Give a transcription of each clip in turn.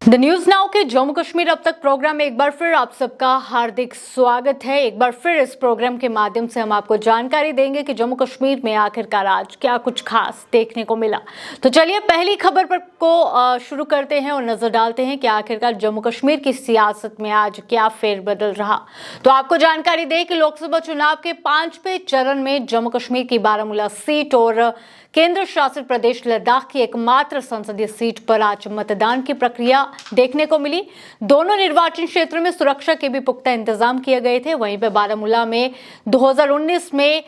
The news now के जम्मू कश्मीर अब तक प्रोग्राम में एक बार फिर आप सबका हार्दिक स्वागत है। एक बार फिर इस प्रोग्राम के माध्यम से हम आपको जानकारी देंगे कि जम्मू कश्मीर में आखिरकार आज क्या कुछ खास देखने को मिला। तो चलिए पहली खबर पर को शुरू करते हैं और नजर डालते हैं कि आखिरकार जम्मू कश्मीर की सियासत में आज क्या फेरबदल रहा। तो आपको जानकारी दें कि लोकसभा चुनाव के 5वें चरण में जम्मू कश्मीर की बारामूला सीट और केंद्र शासित प्रदेश लद्दाख की एकमात्र संसदीय सीट पर आज मतदान की प्रक्रिया देखने को मिली। दोनों निर्वाचन क्षेत्र में सुरक्षा के भी पुख्ता इंतजाम किए गए थे। वहीं पे बारामूला में 2019 में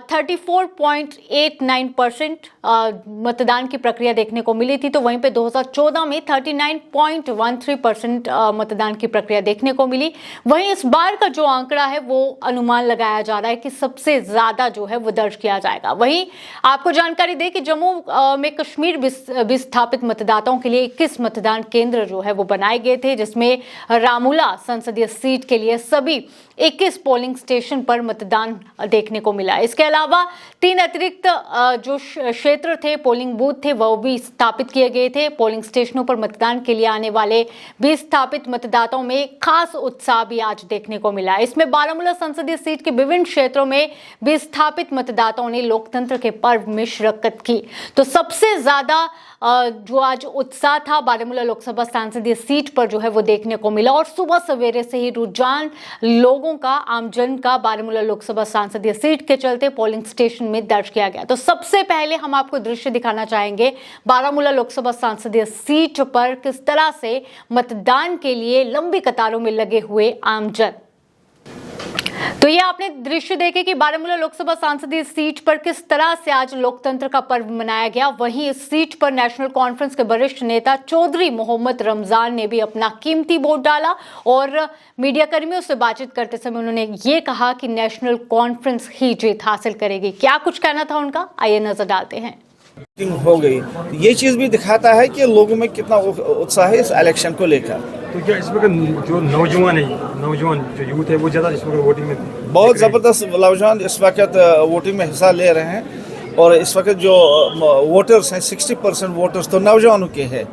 34.89% मतदान की प्रक्रिया देखने को मिली थी, तो वहीं पे 2014 में 39.13% मतदान की प्रक्रिया देखने को मिली। वहीं इस बार का जो आंकड़ा है वो अनुमान लगाया जा रहा है कि सबसे ज्यादा जो है वो दर्ज किया जाएगा। वहीं आपको जानकारी दे कि जम्मू में कश्मीर विस्थापित मतदाताओं के लिए 21 मतदान केंद्र जो है वो बनाए गए थे, जिसमें रामूला संसदीय सीट के लिए सभी 21 पोलिंग स्टेशन पर मतदान देखने को मिला। इसके अलावा 3 अतिरिक्त जो क्षेत्र थे, पोलिंग बूथ थे, वो भी स्थापित किए गए थे। पोलिंग स्टेशनों पर मतदान के लिए आने वाले विस्थापित मतदाताओं में खास उत्साह भी आज देखने को मिला। इसमें बारामूला संसदीय सीट के विभिन्न क्षेत्रों में विस्थापित मतदाताओं ने लोकतंत्र के पर्व में शिरकत की। तो सबसे ज्यादा जो आज उत्साह था बारामूला लोकसभा सांसदीय सीट पर जो है वो देखने को मिला और सुबह सवेरे से ही रुझान लोगों का, आमजन का बारामूला लोकसभा सांसदीय सीट के चलते पोलिंग स्टेशन में दर्ज किया गया। तो सबसे पहले हम आपको दृश्य दिखाना चाहेंगे बारामूला लोकसभा सांसदीय सीट पर किस तरह से मतदान के लिए लंबी कतारों में लगे हुए आमजन। तो ये आपने दृश्य देखे कि बारामूला लोकसभा सांसदीय सीट पर किस तरह से आज लोकतंत्र का पर्व मनाया गया। वहीं इस सीट पर नेशनल कॉन्फ्रेंस के वरिष्ठ नेता चौधरी मोहम्मद रमजान ने भी अपना कीमती वोट डाला और मीडिया कर्मियों से बातचीत करते समय उन्होंने ये कहा कि नेशनल कॉन्फ्रेंस ही जीत हासिल करेगी। क्या कुछ कहना था उनका, आइए नजर डालते हैं। हो गई, ये चीज भी दिखाता है कि लोगों में कितना उत्साह है इस इलेक्शन को लेकर। तो क्या इस वक्त जो नौजवान जो यूथ है वो ज़्यादा इस वक्त वोटिंग में बहुत ज़बरदस्त नौजवान इस वक्त वोटिंग में हिस्सा ले रहे हैं और इस वक्त जो वोटर्स हैं 60% वोटर्स तो नौजवानों के हैं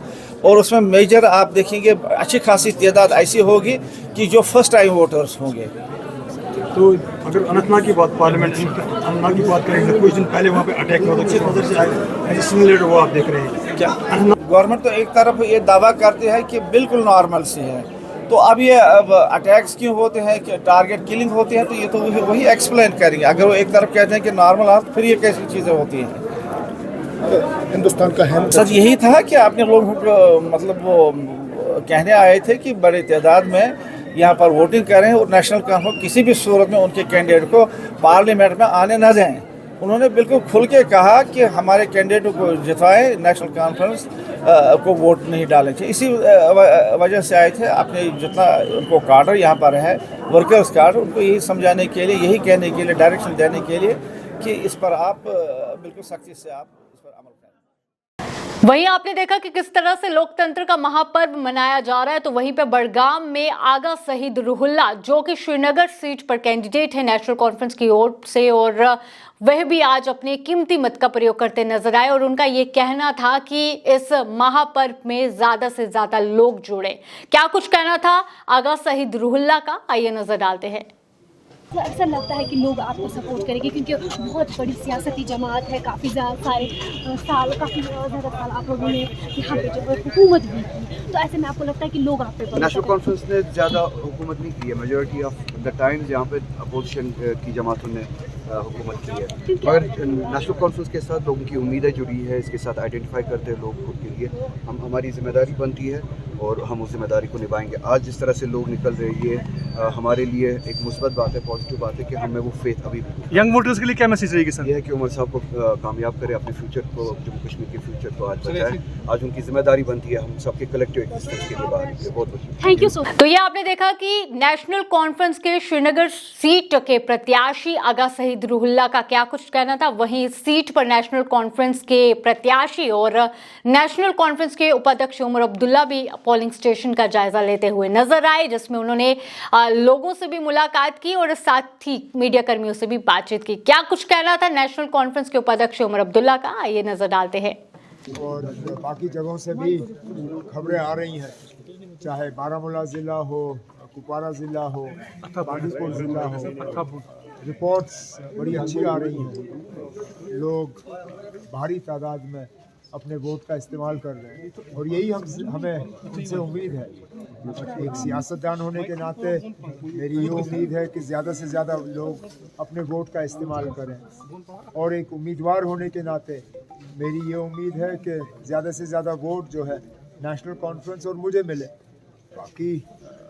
और उसमें मेजर आप देखेंगे अच्छी खासी तादाद ऐसी होगी कि जो फर्स्ट टाइम वोटर्स होंगे। तो अगर अनंतनाग की बात, पार्लियामेंट अनंतनाग की बात करें, कुछ दिन पहले वहाँ पे अटैक हुआ, तो किस वजह से ऐसे सिमुलेटर वो आप देख रहे हैं क्या? गवर्नमेंट तो एक तरफ ये दावा करती है कि बिल्कुल नॉर्मल से है, तो अब ये अटैक्स क्यों होते हैं, कि टारगेट किलिंग होती है, तो ये तो वही एक्सप्लेन करेंगे। अगर वो एक तरफ कहते हैं कि नॉर्मल है, फिर ये कैसी चीज़ें होती हैं। हिंदुस्तान का है सच यही था कि आपने लोगों को मतलब वो कहने आए थे कि बड़ी तादाद में यहाँ पर वोटिंग करें और नेशनल कॉन्फ्रेंस किसी भी सूरत में उनके कैंडिडेट को पार्लियामेंट में आने न दें। उन्होंने बिल्कुल खुल के कहा कि हमारे कैंडिडेट को जितवाएं, नेशनल कॉन्फ्रेंस को वोट नहीं डालें। इसी वजह से आए थे। अपने जितना उनको कार्डर यहाँ पर है, वर्कर्स कार्ड, उनको यही समझाने के लिए, यही कहने के लिए, डायरेक्शन देने के लिए कि इस पर आप बिल्कुल सख्ती से आप इस पर अमल करें। वहीं आपने देखा कि किस तरह से लोकतंत्र का महापर्व मनाया जा रहा है। तो वहीं पे बड़गाम में आगा शहीद रूहुल्ला, जो कि श्रीनगर सीट पर कैंडिडेट है नेशनल कॉन्फ्रेंस की ओर से, और वह भी आज अपने कीमती मत का प्रयोग करते नजर आए और उनका ये कहना था कि इस महापर्व में ज्यादा से ज्यादा लोग जुड़े। क्या कुछ कहना था आगा शहीद रूहुल्ला का, आइए नजर डालते हैं। तो अक्सर लगता है कि लोग आपको सपोर्ट करेंगे क्योंकि बहुत बड़ी सियासती जमात है, काफ़ी काफ़ी ज़्यादा साल आप लोगों ने यहाँ पे जो है हुकूमत भी की, तो ऐसे में आपको लगता है कि लोग आप पे नेशनल कॉन्फ्रेंस ने ज़्यादा हुकूमत नहीं की है। मेजॉरिटी ऑफ द टाइम्स यहाँ पे अपोजिशन की जमातों ने हुकूमत की है, मगर नेशनल कॉन्फ्रेंस के साथ लोगों की उम्मीदें जुड़ी है, इसके साथ आइडेंटिफाई करते हैं लोग खुद के लिए। हमारी जिम्मेदारी बनती है और हम उस जिम्मेदारी को निभाएंगे। आज जिस तरह से लोग निकल रहे हैं, ये हमारे लिए एक मुस्बत बात है, पॉजिटिव बात है कि हमें वो फेथ अभी भी। यंग वोटर्स के लिए क्या मैसेज रहेगी सर? ये है कि उमर साहब को कामयाब करे, अपने फ्यूचर को, जम्मू कश्मीर के फ्यूचर को आज बचाए। आज उनकी जिम्मेदारी बनती है, हम सबके कलेक्टिव एग्जिस्टेंस के लिए बाहर निकले। बहुत बहुत थैंक यू सो मच। तो ये आपने देखा कि नेशनल कॉन्फ्रेंस के श्रीनगर सीट के प्रत्याशी आगा शहीद रूहुल्ला का क्या कुछ कहना था। वहीं इस सीट पर नेशनल कॉन्फ्रेंस के प्रत्याशी और नेशनल कॉन्फ्रेंस के उपाध्यक्ष उमर अब्दुल्ला भी पोलिंग स्टेशन का जायजा लेते हुए नजर आए, जिसमें उन्होंने लोगों से भी मुलाकात की और साथ ही मीडिया कर्मियों से भी बातचीत की। क्या कुछ कहना था नेशनल कॉन्फ्रेंस के उपाध्यक्ष उमर अब्दुल्ला का, आइए नजर डालते हैं। और बाकी जगहों से भी खबरें आ रही हैं चाहे बारामूला ज़िला हो, कुपवारा ज़िला हो, बांदीपुर ज़िला हो, रिपोर्ट्स बड़ी अच्छी आ रही हैं। लोग भारी तादाद में अपने वोट का इस्तेमाल कर रहे हैं और यही हमें उनसे उम्मीद है। एक सियासतदान होने के नाते मेरी ये उम्मीद है कि ज़्यादा से ज़्यादा लोग अपने वोट का इस्तेमाल करें और एक उम्मीदवार होने के नाते मेरी ये उम्मीद है कि ज़्यादा से ज़्यादा वोट जो है नेशनल कॉन्फ्रेंस और मुझे मिले। बाकी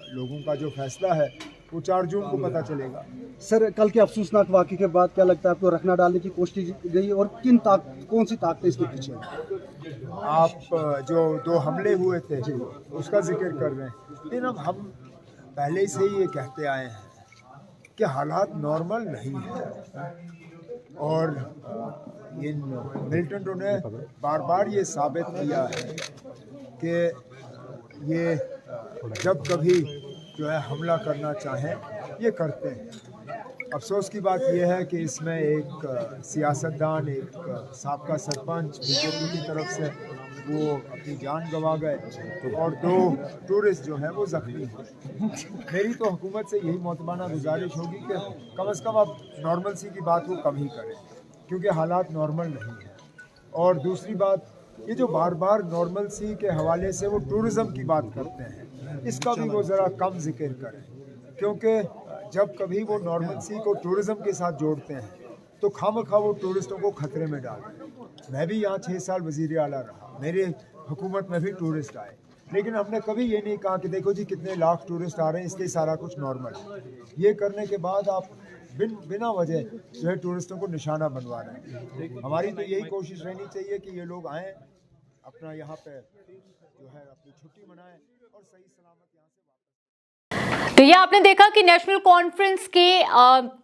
लोगों का जो फैसला है वो 4 जून को पता चलेगा। सर, कल के अफसोसनाक वाक़े के बाद क्या लगता है आपको रखना डालने की कोशिश गई और कौन सी ताकतें इसके पीछे हैं? आप जो 2 हमले हुए थे उसका जिक्र कर रहे हैं, लेकिन हम पहले से ही ये कहते आए हैं कि हालात नॉर्मल नहीं हैं और इन मिलिटेंटों ने बार बार ये साबित किया है कि ये जब कभी जो है हमला करना चाहें ये करते हैं। अफसोस की बात यह है कि इसमें एक सियासतदान, एक साबका सरपंच बीजेपी की तरफ से वो अपनी जान गंवा गए और 2 टूरिस्ट जो हैं वो ज़ख्मी हुए। मेरी तो हुकूमत से यही मोतबाना गुजारिश होगी कि कम से कम अब नॉर्मल सी की बात वो कम ही करें, क्योंकि हालात नॉर्मल नहीं हैं। और दूसरी बात, ये जो बार बार नॉर्मल सी के हवाले से वो टूरिज़म की बात करते हैं, इसका भी वो ज़रा कम जिक्र करें, क्योंकि जब कभी वो नॉर्मल सी को टूरिज़म के साथ जोड़ते हैं तो खामखा वो टूरिस्टों को खतरे में डाल रहे हैं। मैं भी यहाँ 6 साल वज़ीर आला रहा, मेरे हुकूमत में भी टूरिस्ट आए, लेकिन हमने कभी ये नहीं कहा कि देखो जी कितने लाख टूरिस्ट आ रहे हैं इसलिए सारा कुछ नॉर्मल है। ये करने के बाद आप बिना वजह जो है टूरिस्टों को निशाना बनवा रहे हैं। हमारी तो यही कोशिश रहनी चाहिए कि ये लोग आएँ, अपना यहाँ पे जो है अपनी छुट्टी मनाएं और सही सलामत यहाँ से। तो ये आपने देखा कि नेशनल कॉन्फ्रेंस के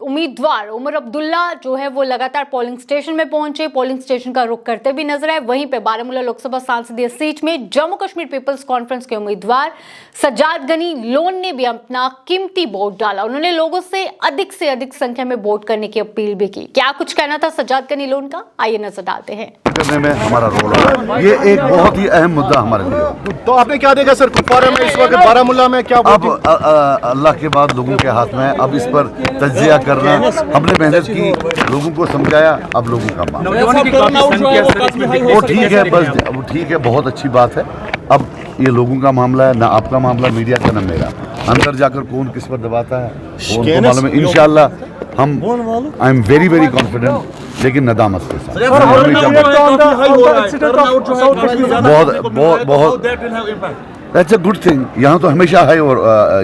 उम्मीदवार उमर अब्दुल्ला जो है वो लगातार पोलिंग स्टेशन में पहुंचे, पोलिंग स्टेशन का रुख करते भी नजर आए। वहीं पे बारामूला लोकसभा संसदीय सीट में जम्मू कश्मीर पीपल्स कॉन्फ्रेंस के उम्मीदवार सज्जाद गनी लोन ने भी अपना कीमती वोट डाला। उन्होंने लोगों से अधिक संख्या में वोट करने की अपील भी की। क्या कुछ कहना था सज्जाद गनी लोन का, आइए नजर डालते हैं। करने में हमारा रोल है, ये एक बहुत ही अहम मुद्दा हमारे लिए। तो आपने क्या देखा सर कुपवारा में इस वक्त, बारामूला में क्या? अब अल्लाह के बाद लोगों के हाथ में, अब इस पर तज्जिया करना, हमने मेहनत की, लोगों को समझाया, अब लोगों का मान वो ठीक है, बस वो ठीक है, बहुत अच्छी बात है। अब ये लोगों का मामला है, ना आपका मामला, मीडिया का, ना मेरा। अंदर जाकर कौन किस पर दबाता है वो उनको मालूम है। इंशाल्लाह हम आई एम वेरी कॉन्फिडेंट, लेकिन नदामत के साथ बहुत दैट्स अ गुड थिंग। यहाँ तो हमेशा है और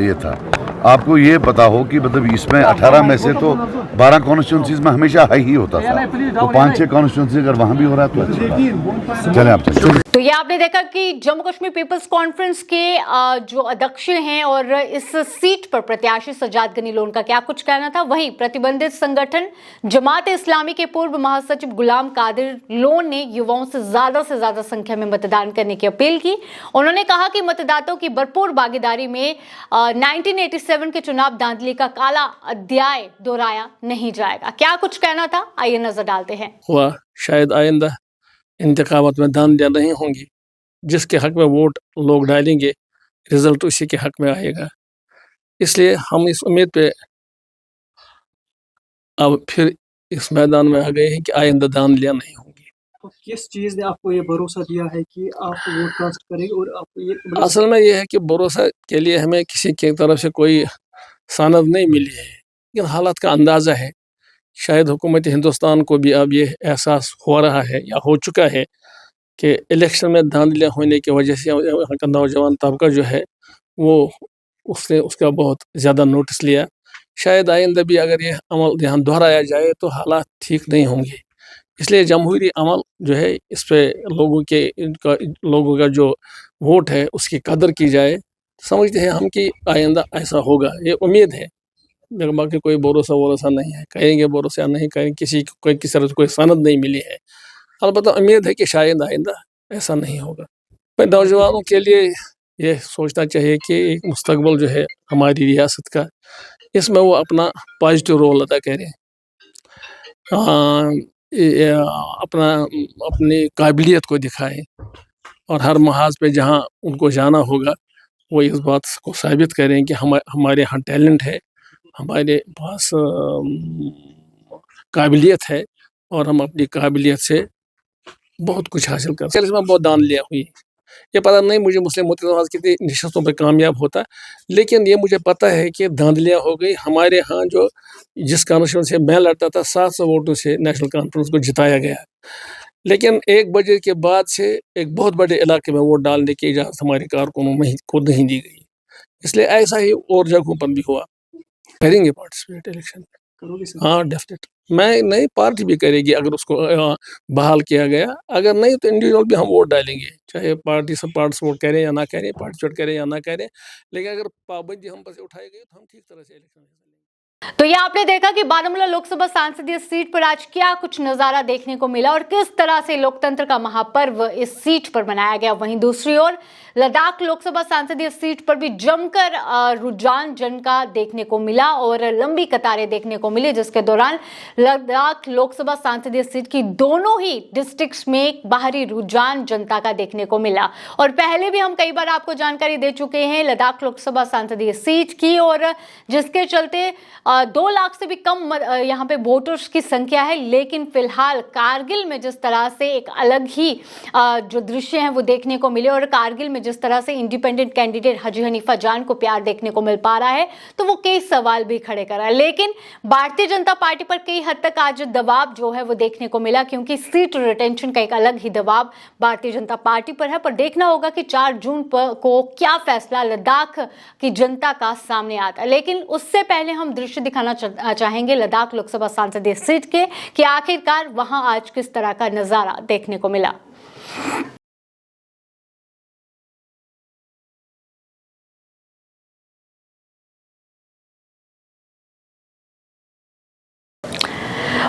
ये था। आपको ये पता हो कि मतलब इसमें 18 में से तो 12 कॉन्स्टिट्यूंसीज में हमेशा हाई ही होता था, तो 5-6 कॉन्स्टिट्यूंसी अगर वहाँ भी हो रहा है तो अच्छी बात है। चलें आप चलें। तो ये आपने देखा कि जम्मू कश्मीर पीपल्स कॉन्फ्रेंस के जो अध्यक्ष हैं और इस सीट पर प्रत्याशी सज्जाद गनी लोन का क्या कुछ कहना था। वहीं प्रतिबंधित संगठन जमात इस्लामी के पूर्व महासचिव गुलाम कादिर लोन ने युवाओं से ज्यादा संख्या में मतदान करने की अपील की। उन्होंने कहा कि मतदाताओं की भरपूर भागीदारी में 1987 के चुनाव धांधली का काला अध्याय दोहराया नहीं जाएगा। क्या कुछ कहना था, आइए नजर डालते हैं। हुआ शायद आइंदा इंतखाबात में धांधलियां नहीं होंगी, जिसके हक में वोट लोग डालेंगे रिजल्ट उसी के हक में आएगा। इसलिए हम इस उम्मीद पे अब फिर इस मैदान में आ गए हैं कि आइंदा धांधलियां नहीं होंगी। तो किस चीज़ ने आपको ये भरोसा दिया है कि आप वोट कास्ट करेंगे और आपको ये असल में ये है कि भरोसा के लिए हमें किसी की तरफ से कोई सनद नहीं मिली है, लेकिन हालात का अंदाज़ा है। शायद हुकूमत हिंदुस्तान को भी अब ये एहसास हो रहा है या हो चुका है कि इलेक्शन में धांधलियाँ होने की वजह से यहाँ का नौजवान तबका जो है वो उसने उसका बहुत ज़्यादा नोटिस लिया। शायद आइंदा भी अगर ये अमल यहाँ दोहराया जाए तो हालात ठीक नहीं होंगे। इसलिए जमहूरी अमल जो है इस पे लोगों का जो वोट है उसकी कदर की जाए। समझते हैं हम कि आइंदा ऐसा होगा, ये उम्मीद है। मेरे बाकी कोई भरोसा नहीं है, कहेंगे भरोसा नहीं करेंगे, किसी तरह से कोई सनद नहीं मिली है। अलबत्ता उम्मीद है कि शायद आइंदा ऐसा नहीं होगा। नौजवानों के लिए ये सोचना चाहिए कि एक मुस्तकबिल जो है हमारी रियासत का, इसमें वो अपना पॉजिटिव रोल अदा करें, अपनी काबिलियत को दिखाएं और हर महाज पे जहां उनको जाना होगा वो इस बात को साबित करें कि हमारे यहाँ टैलेंट है, हमारे पास काबिलियत है और हम अपनी काबिलियत से बहुत कुछ हासिल कर सकते हैं। इसमें बहुत दान लिया हुई, ये पता नहीं मुझे मुस्लिम मुत्तहिद कितनी नशस्तों पर कामयाब होता, लेकिन ये मुझे पता है कि धांधलियाँ हो गई। हमारे यहाँ जो जिस कॉन्स्टिट्यूंसी से मैं लड़ता था 700 वोटों से नेशनल कॉन्फ्रेंस को जिताया गया, लेकिन 1 बजे के बाद से एक बहुत बड़े इलाके में वोट डालने की इजाज़त हमारे कारकुनों में को नहीं दी गई। इसलिए ऐसा ही और जगहों पर भी हुआ। करेंगे पार्टिसिपेट इलेक्शन, हाँ डेफिनेट। मैं नहीं, पार्टी भी करेगी अगर उसको बहाल किया गया, अगर नहीं तो इंडिविजुअल भी हम वोट डालेंगे, चाहे पार्टी सब पार्टिसिपेट करें या ना करें, पार्टिसिपेट करें या ना करें, लेकिन अगर पाबंदी हम पर से उठाई गई तो हम ठीक तरह से इलेक्शन। तो ये आपने देखा कि बारामूला लोकसभा संसदीय सीट पर आज क्या कुछ नजारा देखने को मिला और किस तरह से लोकतंत्र का महापर्व इस सीट पर मनाया गया। वहीं दूसरी ओर लद्दाख लोकसभा संसदीय सीट पर भी जमकर रुझान जन का देखने को मिला और लंबी कतारें देखने को मिली, जिसके दौरान लद्दाख लोकसभा संसदीय सीट की दोनों ही डिस्ट्रिक्ट्स में बाहरी रुझान जनता का देखने को मिला। और पहले भी हम कई बार आपको जानकारी दे चुके हैं लद्दाख लोकसभा संसदीय सीट की, और जिसके चलते 2 लाख से भी कम यहाँ पे वोटर्स की संख्या है। लेकिन फिलहाल कारगिल में जिस तरह से एक अलग ही जो दृश्य हैं वो देखने को मिले और कारगिल में जिस तरह से इंडिपेंडेंट कैंडिडेट हाजी हनीफा जान को प्यार देखने को मिल पा रहा है, तो वो कई सवाल भी खड़े कर रहा है। लेकिन भारतीय जनता पार्टी पर कई हद तक आज दबाव जो है वो देखने को मिला, क्योंकि सीट रिटेंशन का एक अलग ही दबाव भारतीय जनता पार्टी पर है। पर देखना होगा कि 4 जून को क्या फैसला लद्दाख की जनता का सामने आता है। लेकिन उससे पहले हम दृश्य दिखाना चाहेंगे लद्दाख लोकसभा संसदीय सीट के कि आखिरकार वहां आज किस तरह का नजारा देखने को मिला।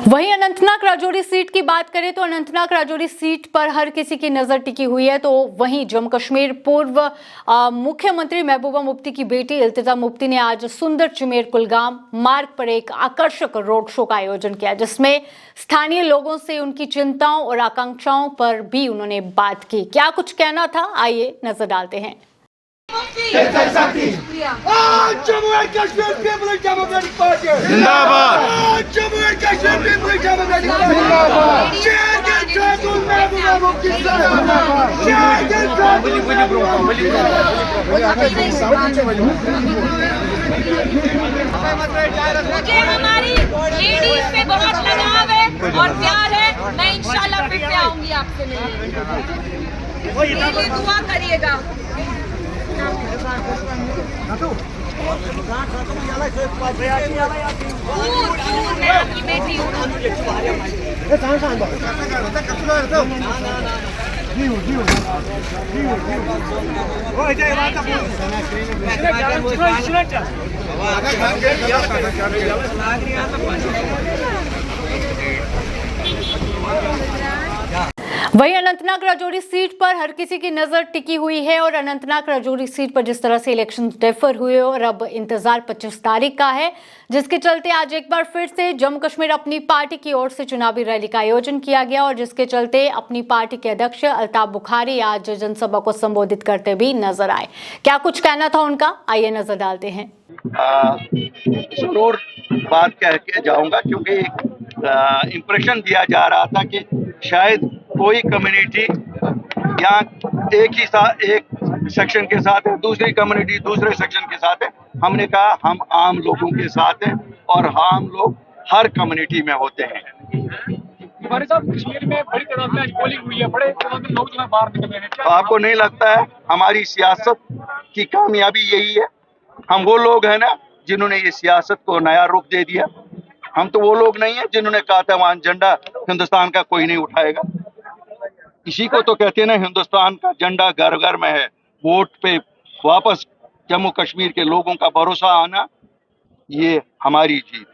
वहीं अनंतनाग राजौरी सीट की बात करें तो अनंतनाग राजौरी सीट पर हर किसी की नजर टिकी हुई है। तो वहीं जम्मू कश्मीर पूर्व मुख्यमंत्री महबूबा मुफ्ती की बेटी इल्तिजा मुफ्ती ने आज सुंदर चिमेर कुलगाम मार्ग पर एक आकर्षक रोड शो का आयोजन किया, जिसमें स्थानीय लोगों से उनकी चिंताओं और आकांक्षाओं पर भी उन्होंने बात की। क्या कुछ कहना था, आइए नजर डालते हैं। Jammu and Kashmir People's Democratic Party जिंदाबाद। Jammu and Kashmir People's Democratic Party जिंदाबाद। शेर के खातून महबूबा मुफ्ती जिंदाबाद। शेर के खातून महबूबा मुफ्ती मुझे हमारी लेडीज पे बहुत लगाव है और प्यार है। मैं इंशाल्लाह फिर से आऊंगी आपसे मिलने। मेरे लिए दुआ करिएगा। मैं आपकी बेटी हूँ। वहीं अनंतनाग राजौरी सीट पर हर किसी की नजर टिकी हुई है और अनंतनाग राजौरी सीट पर जिस तरह से इलेक्शन डिफर हुए और अब इंतजार 25 तारीख का है, जिसके चलते आज एक बार फिर से जम्मू कश्मीर अपनी पार्टी की ओर से चुनावी रैली का आयोजन किया गया और जिसके चलते अपनी पार्टी के अध्यक्ष अल्ताफ बुखारी आज जनसभा को संबोधित करते भी नजर आए। क्या कुछ कहना था उनका, आइए नजर डालते हैं। जरूर बात कह के जाऊंगा, क्योंकि एक इंप्रेशन दिया जा रहा था कि शायद कोई कम्युनिटी यहाँ एक सेक्शन के साथ है, दूसरी कम्युनिटी दूसरे सेक्शन के साथ है। हमने कहा हम आम लोगों के साथ हैं और हम लोग हर कम्युनिटी में होते हैं। हमारे साथ कश्मीर में बड़ी तादाद में आज पोलिंग हुई है, बड़े तादाद में लोग जो है बाहर निकले हैं। तो आपको नहीं लगता है हमारी सियासत की कामयाबी यही है? हम वो लोग हैं ना जिन्होंने ये सियासत को नया रुख दे दिया। हम तो वो लोग नहीं है जिन्होंने कहा था वहां झंडा हिंदुस्तान का कोई नहीं उठाएगा। इसी को तो कहते हैं ना, हिंदुस्तान का झंडा घर घर में है। वोट पे वापस जम्मू कश्मीर के लोगों का भरोसा आना, ये हमारी जीत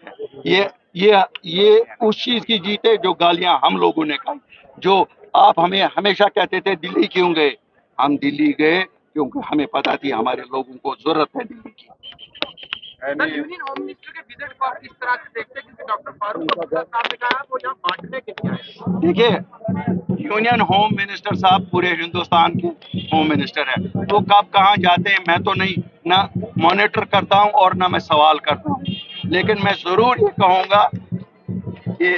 है। ये उस चीज की जीत है जो गालियां हम लोगों ने खाई। जो आप हमें हमेशा कहते थे दिल्ली क्यों गए, हम दिल्ली गए क्योंकि हमें पता थी हमारे लोगों को जरूरत है दिल्ली की। यूनियन होम मिनिस्टर के विजिट को आप किस तरह से देखते हैं, क्योंकि डॉक्टर फारूक अब्दुल्ला साहब ने कहा वो यहाँ बांटने के लिए आए। देखिए, यूनियन होम मिनिस्टर साहब पूरे हिंदुस्तान के होम मिनिस्टर हैं। वो कब कहाँ जाते हैं मैं तो नहीं ना मॉनिटर करता हूँ और ना मैं सवाल करता हूँ, लेकिन मैं जरूर ये कहूँगा कि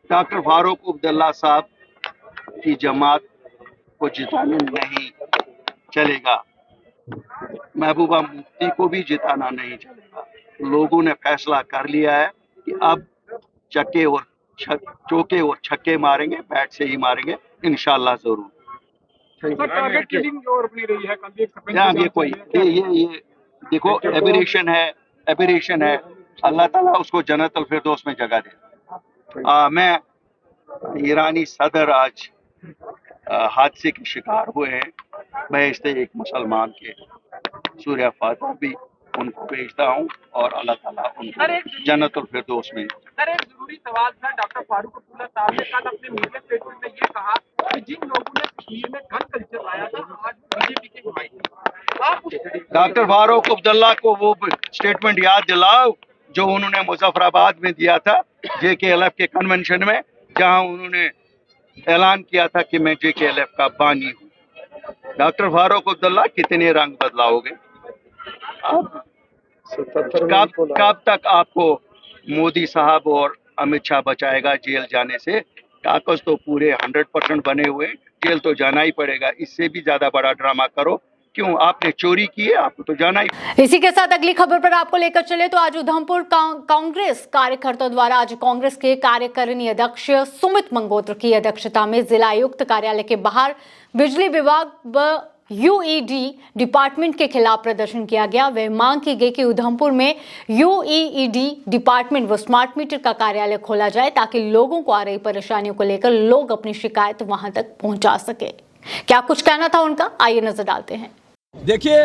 डॉक्टर फारूक अब्दुल्ला साहब की जमात को जिताने नहीं चलेगा, महबूबा मुफ्ती को भी जिताना नहीं चलेगा। लोगों ने फैसला कर लिया है कि अब चौके और छक्के मारेंगे, बैट से ही मारेंगे इंशाल्लाह जरूर। टारगेट किलिंग जो अपनी रही है, कल भी एक सरपंच यहाँ ये कोई ये देखो एबरेशन है, अल्लाह ताला उसको जन्नतुल फिरदौस में जगह दे। मैं ईरानी सदर आज हादसे के शिकार हुए हैं, मैं इससे एक मुसलमान के सूर्य फातिहा भी उनको भेजता हूँ और अल्लाह ताला उनको जन्नतुल फिरदौस में। सर एक जरूरी सवाल था, डॉक्टर फारूक अब्दुल्ला साहब ने कल अपने मीडिया स्टेटमेंट में ये कहा कि जिन लोगों ने कश्मीर में गन कल्चर लाया था आज बीजेपी की हिमायत। डॉक्टर फारूक अब्दुल्ला को वो स्टेटमेंट याद दिलाओ जो उन्होंने मुजफ्फराबाद में दिया था JKLF के कन्वेंशन में, जहां उन्होंने ऐलान किया था कि मैं JKLF का बानी हूँ। डॉक्टर फारूक अब्दुल्ला कितने रंग बदलाओगे? कब तक आपको मोदी साहब और अमित शाह बचाएगा जेल जाने से? कागज तो पूरे 100% बने हुए, जेल तो जाना ही पड़ेगा। इससे भी ज्यादा बड़ा ड्रामा करो क्यों? आपने चोरी की है, आपको तो जाना ही। इसी के साथ अगली खबर पर आपको लेकर चले तो आज उधमपुर कांग्रेस कार्यकर्ताओं द्वारा आज कांग्रेस के कार्यकारिणी अध्यक्ष सुमित मंगोत्र की अध्यक्षता में जिला आयुक्त कार्यालय के बाहर बिजली विभाग UED डिपार्टमेंट के खिलाफ प्रदर्शन किया गया। वह मांग की गई कि उधमपुर में UED डिपार्टमेंट व स्मार्ट मीटर का कार्यालय खोला जाए ताकि लोगों को आ रही परेशानियों को लेकर लोग अपनी शिकायत वहां तक पहुंचा सके। क्या कुछ कहना था उनका, आइए नजर डालते हैं। देखिए,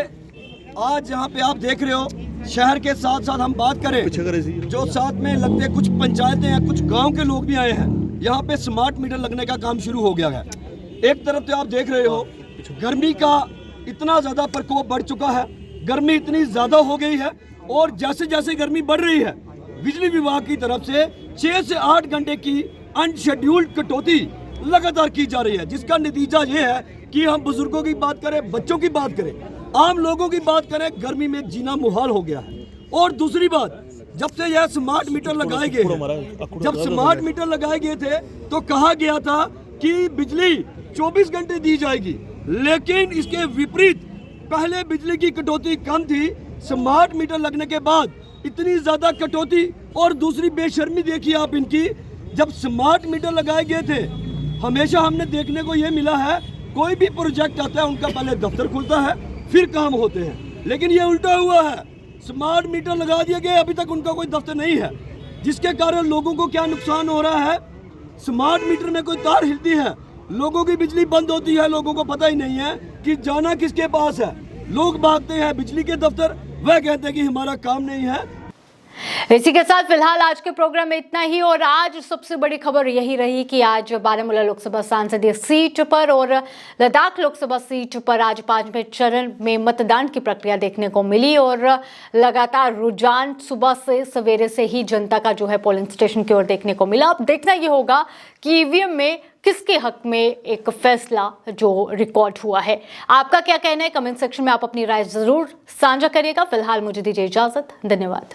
आज यहाँ पे आप देख रहे हो शहर के साथ साथ हम बात करें जो साथ में लगते कुछ पंचायतें हैं, कुछ गांव के लोग भी आए हैं। यहाँ पे स्मार्ट मीटर लगने का काम शुरू हो गया है। एक तरफ तो आप देख रहे हो गर्मी का इतना ज्यादा प्रकोप बढ़ चुका है, गर्मी इतनी ज्यादा हो गई है और जैसे जैसे गर्मी बढ़ रही है बिजली विभाग की तरफ से 6 से 8 घंटे की अनशेड्यूल्ड कटौती लगातार की जा रही है, जिसका नतीजा ये है कि हम बुजुर्गों की बात करें, बच्चों की बात करें, आम लोगों की बात करें, गर्मी में जीना मुहाल हो गया है। और दूसरी बात, जब से यह स्मार्ट मीटर लगाए गए जब स्मार्ट मीटर लगाए गए थे तो कहा गया था कि बिजली 24 घंटे दी जाएगी, लेकिन इसके विपरीत पहले बिजली की कटौती कम थी, स्मार्ट मीटर लगने के बाद इतनी ज्यादा कटौती। और दूसरी बेशर्मी देखिए आप इनकी, जब स्मार्ट मीटर लगाए गए थे हमेशा हमने देखने को ये मिला है कोई भी प्रोजेक्ट आता है उनका पहले दफ्तर खुलता है फिर काम होते हैं, लेकिन ये उल्टा हुआ है। स्मार्ट मीटर लगा दिए गए, अभी तक उनका कोई दफ्तर नहीं है, जिसके कारण लोगों को क्या नुकसान हो रहा है। स्मार्ट मीटर में कोई तार हिलती है, लोगों की बिजली बंद होती है, लोगों को पता ही नहीं है कि जाना किसके पास है। लोग भागते हैं बिजली के दफ्तर, वह कहते हैं कि हमारा काम नहीं है। इसी के साथ फिलहाल आज के प्रोग्राम में इतना ही। और आज सबसे बड़ी खबर यही रही कि आज बारामूला लोकसभा सांसदीय सीट पर और लद्दाख लोकसभा सीट पर आज 5वें चरण में मतदान की प्रक्रिया देखने को मिली और लगातार रुझान सुबह से सवेरे से ही जनता का जो है पोलिंग स्टेशन की ओर देखने को मिला। अब देखना ये होगा कि ईवीएम में किसके हक में एक फैसला जो रिकॉर्ड हुआ है। आपका क्या कहना है, कमेंट सेक्शन में आप अपनी राय जरूर साझा करिएगा। फिलहाल मुझे दीजिए इजाजत, धन्यवाद।